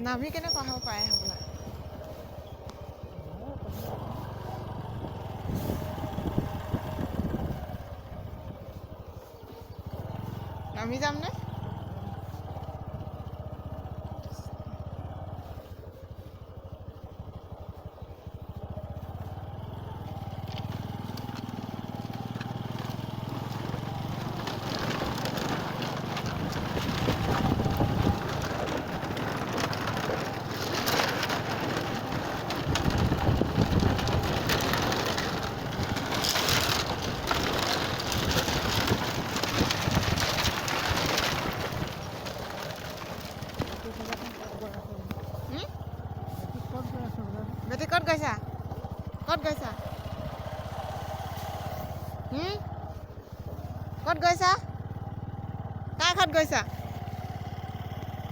নামি কেনেকুৱা হ'ব পাৰে হ'বলা। নামি যামনে? বেটি ক'ত গৈছা? ক'ত গৈছা? ক'ত গৈছা? কাৰ ঘৰত গৈছা?